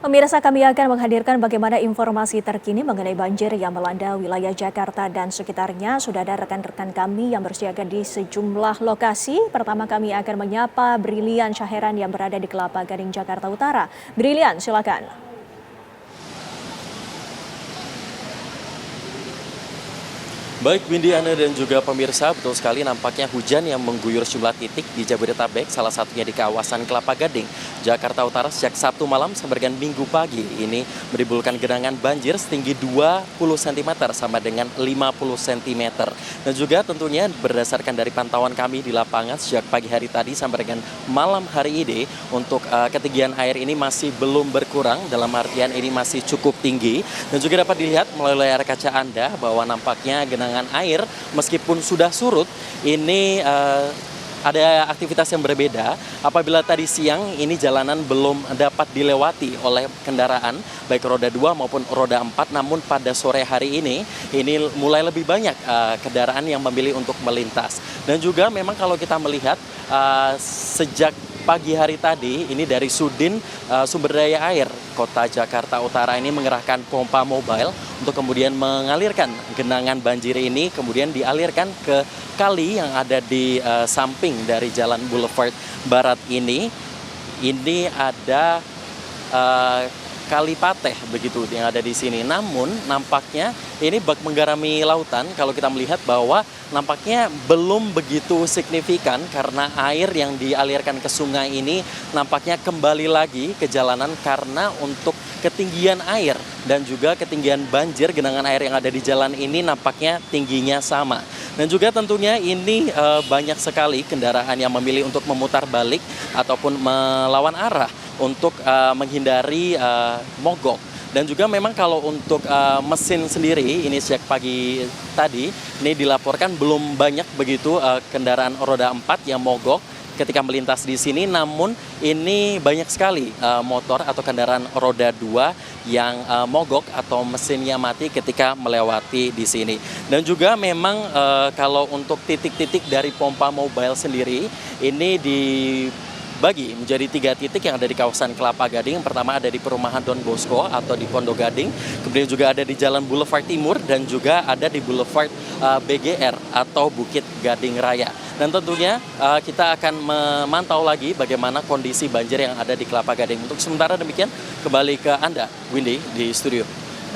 Pemirsa, kami akan menghadirkan bagaimana informasi terkini mengenai banjir yang melanda wilayah Jakarta dan sekitarnya. Sudah ada rekan-rekan kami yang bersiaga di sejumlah lokasi. Pertama kami akan menyapa Brilian Syaheran yang berada di Kelapa Gading, Jakarta Utara. Brilian, silakan. Baik Windy, Ana dan juga pemirsa, betul sekali nampaknya hujan yang mengguyur sejumlah titik di Jabodetabek, salah satunya di kawasan Kelapa Gading, Jakarta Utara sejak Sabtu malam sampai dengan Minggu pagi. Ini menimbulkan genangan banjir setinggi 20 cm sama dengan 50 cm. Dan juga tentunya berdasarkan dari pantauan kami di lapangan sejak pagi hari tadi sampai dengan malam hari ini, untuk ketinggian air ini masih belum berkurang, dalam artian ini masih cukup tinggi. Dan juga dapat dilihat melalui layar kaca Anda bahwa nampaknya genangan air meskipun sudah surut, ini ada aktivitas yang berbeda. Apabila tadi siang ini jalanan belum dapat dilewati oleh kendaraan baik roda 2 maupun roda 4, namun pada sore hari ini mulai lebih banyak kendaraan yang memilih untuk melintas. Dan juga memang kalau kita melihat sejak pagi hari tadi, ini dari Sudin Sumber Daya Air Kota Jakarta Utara ini mengerahkan pompa mobile untuk kemudian mengalirkan genangan banjir ini, kemudian dialirkan ke kali yang ada di samping dari Jalan Boulevard Barat ini. Ini ada Kali Pateh begitu yang ada di sini. Namun nampaknya ini bak menggarami lautan, kalau kita melihat bahwa nampaknya belum begitu signifikan karena air yang dialirkan ke sungai ini nampaknya kembali lagi ke jalanan karena untuk ketinggian air dan juga ketinggian banjir, genangan air yang ada di jalan ini nampaknya tingginya sama. Dan juga tentunya ini banyak sekali kendaraan yang memilih untuk memutar balik ataupun melawan arah untuk menghindari mogok. Dan juga memang kalau untuk mesin sendiri ini sejak pagi tadi ini dilaporkan belum banyak begitu kendaraan roda 4 yang mogok ketika melintas di sini, namun ini banyak sekali motor atau kendaraan roda 2 yang mogok atau mesinnya mati ketika melewati di sini. Dan juga memang kalau untuk titik-titik dari pompa mobile sendiri ini dibagi menjadi 3 titik yang ada di kawasan Kelapa Gading. Yang pertama ada di perumahan Don Bosco atau di Pondok Gading, kemudian juga ada di Jalan Boulevard Timur dan juga ada di Boulevard BGR atau Bukit Gading Raya. Dan tentunya kita akan memantau lagi bagaimana kondisi banjir yang ada di Kelapa Gading. Untuk sementara demikian, kembali ke Anda, Windy, di studio.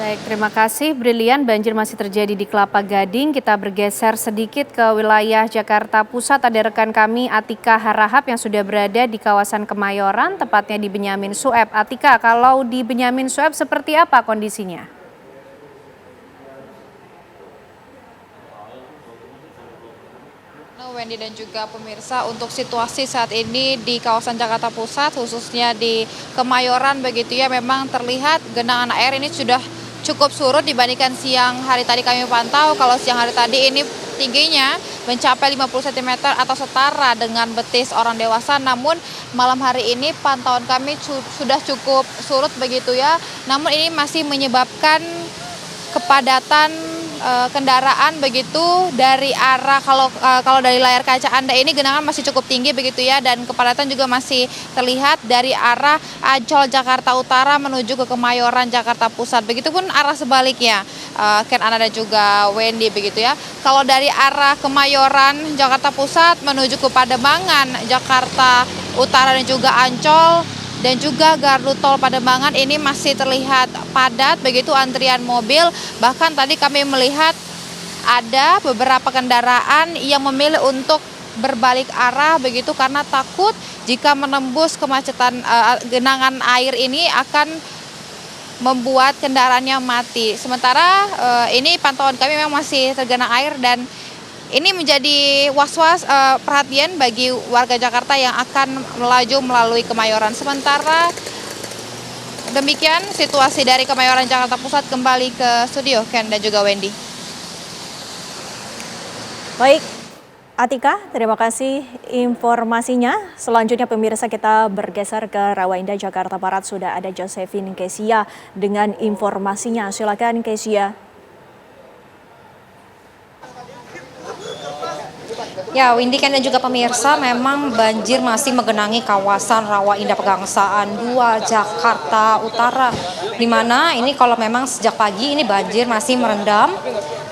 Baik, terima kasih Brilian. Banjir masih terjadi di Kelapa Gading. Kita bergeser sedikit ke wilayah Jakarta Pusat. Ada rekan kami Atika Harahap yang sudah berada di kawasan Kemayoran, tepatnya di Benyamin Sueb. Atika, kalau di Benyamin Sueb seperti apa kondisinya? Wendy dan juga pemirsa, untuk situasi saat ini di kawasan Jakarta Pusat, khususnya di Kemayoran begitu ya, memang terlihat genangan air ini sudah cukup surut dibandingkan siang hari tadi kami pantau. Kalau siang hari tadi ini tingginya mencapai 50 cm atau setara dengan betis orang dewasa, namun malam hari ini pantauan kami sudah cukup surut begitu ya. Namun ini masih menyebabkan kepadatan kendaraan begitu dari arah, kalau dari layar kaca Anda ini genangan masih cukup tinggi begitu ya, dan kepadatan juga masih terlihat dari arah Ancol Jakarta Utara menuju ke Kemayoran Jakarta Pusat. Begitupun arah sebaliknya, Ken, Ana dan juga Wendy begitu ya. Kalau dari arah Kemayoran Jakarta Pusat menuju ke Pademangan Jakarta Utara dan juga Ancol dan juga gardu tol Pademangan ini masih terlihat padat begitu antrian mobil. Bahkan tadi kami melihat ada beberapa kendaraan yang memilih untuk berbalik arah begitu karena takut jika menembus kemacetan genangan air ini akan membuat kendaraannya mati. Sementara ini pantauan kami memang masih tergenang air dan ini menjadi was-was perhatian bagi warga Jakarta yang akan melaju melalui Kemayoran. Sementara demikian situasi dari Kemayoran Jakarta Pusat. Kembali ke studio, Ken dan juga Wendy. Baik, Atika, terima kasih informasinya. Selanjutnya pemirsa, kita bergeser ke Rawa Indah, Jakarta Barat. Sudah ada Josephine Kesia dengan informasinya. Silakan Kesia. Ya, Windy Ken dan juga pemirsa, memang banjir masih menggenangi kawasan Rawa Indah Pegangsaan 2, Jakarta Utara. Di mana ini kalau memang sejak pagi ini banjir masih merendam.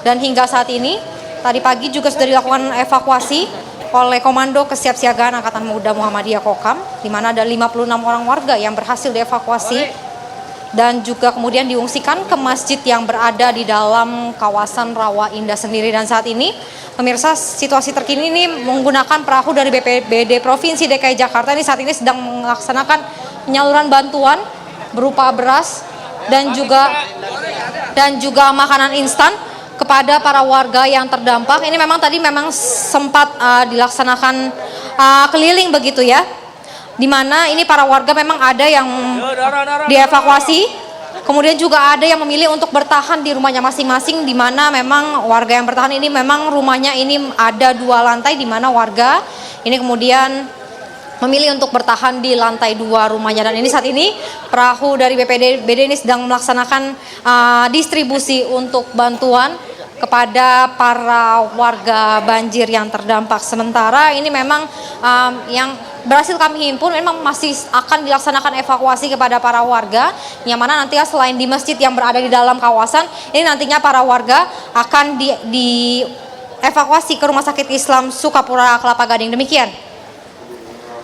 Dan hingga saat ini, tadi pagi juga sudah dilakukan evakuasi oleh Komando Kesiapsiagaan Angkatan Muda Muhammadiyah Kokam, di mana ada 56 orang warga yang berhasil dievakuasi dan juga kemudian diungsikan ke masjid yang berada di dalam kawasan Rawa Indah sendiri. Dan saat ini pemirsa, situasi terkini ini menggunakan perahu dari BPBD Provinsi DKI Jakarta ini saat ini sedang melaksanakan penyaluran bantuan berupa beras dan juga makanan instan kepada para warga yang terdampak. Ini memang tadi sempat dilaksanakan keliling begitu ya, di mana ini para warga memang ada yang dievakuasi, kemudian juga ada yang memilih untuk bertahan di rumahnya masing-masing, di mana memang warga yang bertahan ini memang rumahnya ini ada 2 lantai, di mana warga ini kemudian memilih untuk bertahan di lantai 2 rumahnya. Dan ini saat ini perahu dari BPBD ini sedang melaksanakan distribusi untuk bantuan kepada para warga banjir yang terdampak. Sementara ini memang yang berhasil kami himpun memang masih akan dilaksanakan evakuasi kepada para warga, yang mana nantinya selain di masjid yang berada di dalam kawasan, ini nantinya para warga akan dievakuasi ke Rumah Sakit Islam Sukapura Kelapa Gading. Demikian.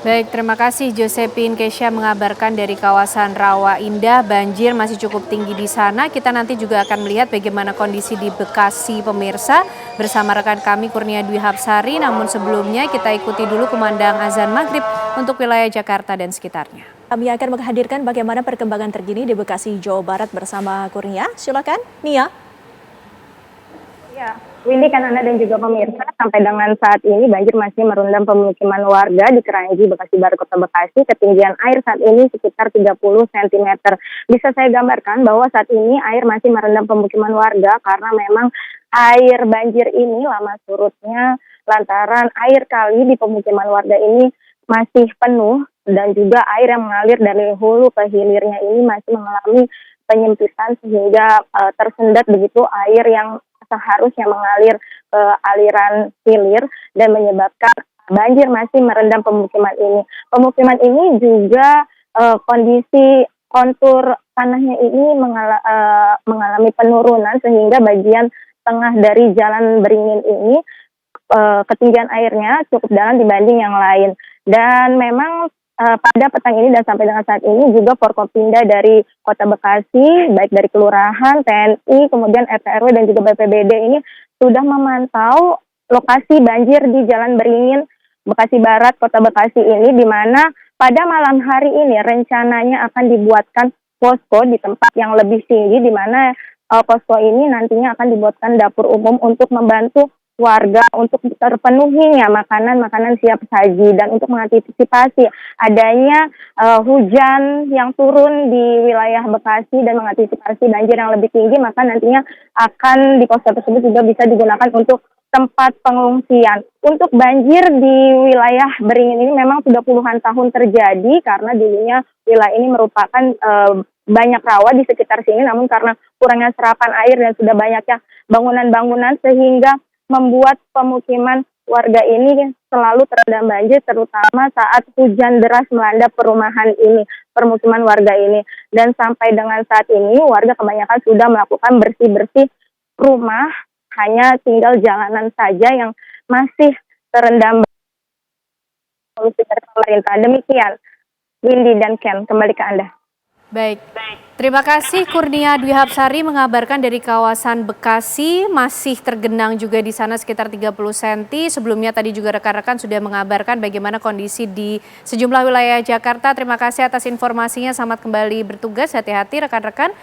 Baik, terima kasih Josephine Kesha mengabarkan dari kawasan Rawa Indah. Banjir masih cukup tinggi di sana. Kita nanti juga akan melihat bagaimana kondisi di Bekasi pemirsa bersama rekan kami Kurnia Dwi Hapsari. Namun sebelumnya kita ikuti dulu kumandang azan maghrib untuk wilayah Jakarta dan sekitarnya. Kami akan menghadirkan bagaimana perkembangan terkini di Bekasi, Jawa Barat bersama Kurnia. Silakan, Nia. Ya, Windy, Kanana dan juga pemirsa, sampai dengan saat ini banjir masih merendam pemukiman warga di Keranji, Bekasi Barat, Kota Bekasi. Ketinggian air saat ini sekitar 30 cm. Bisa saya gambarkan bahwa saat ini air masih merendam pemukiman warga karena memang air banjir ini lama surutnya lantaran air kali di pemukiman warga ini masih penuh dan juga air yang mengalir dari hulu ke hilirnya ini masih mengalami penyempitan sehingga tersendat begitu air yang seharusnya mengalir ke aliran hilir dan menyebabkan banjir masih merendam pemukiman ini. Pemukiman ini juga kondisi kontur tanahnya ini mengalami penurunan sehingga bagian tengah dari jalan beringin ini ketinggian airnya cukup dalam dibanding yang lain. Dan memang pada petang ini dan sampai dengan saat ini juga Forkopimda dari Kota Bekasi, baik dari Kelurahan, TNI, kemudian RT RW dan juga BPBD ini sudah memantau lokasi banjir di Jalan Beringin, Bekasi Barat, Kota Bekasi ini, di mana pada malam hari ini rencananya akan dibuatkan posko di tempat yang lebih tinggi, di mana posko ini nantinya akan dibuatkan dapur umum untuk membantu warga untuk terpenuhinya makanan siap saji dan untuk mengantisipasi adanya hujan yang turun di wilayah Bekasi dan mengantisipasi banjir yang lebih tinggi, maka nantinya akan di posko tersebut juga bisa digunakan untuk tempat pengungsian. Untuk banjir di wilayah Beringin ini memang sudah puluhan tahun terjadi karena dulunya wilayah ini merupakan banyak rawa di sekitar sini, namun karena kurangnya serapan air dan sudah banyaknya bangunan-bangunan sehingga membuat pemukiman warga ini selalu terendam banjir, terutama saat hujan deras melanda perumahan ini, permukiman warga ini. Dan sampai dengan saat ini warga kebanyakan sudah melakukan bersih-bersih rumah, hanya tinggal jalanan saja yang masih terendam solusi dari pemerintah. Demikian, Windy dan Ken, kembali ke Anda. Baik, terima kasih Kurnia Dwi Hapsari mengabarkan dari kawasan Bekasi, masih tergenang juga di sana sekitar 30 cm. Sebelumnya tadi juga rekan-rekan sudah mengabarkan bagaimana kondisi di sejumlah wilayah Jakarta. Terima kasih atas informasinya, selamat kembali bertugas, hati-hati rekan-rekan.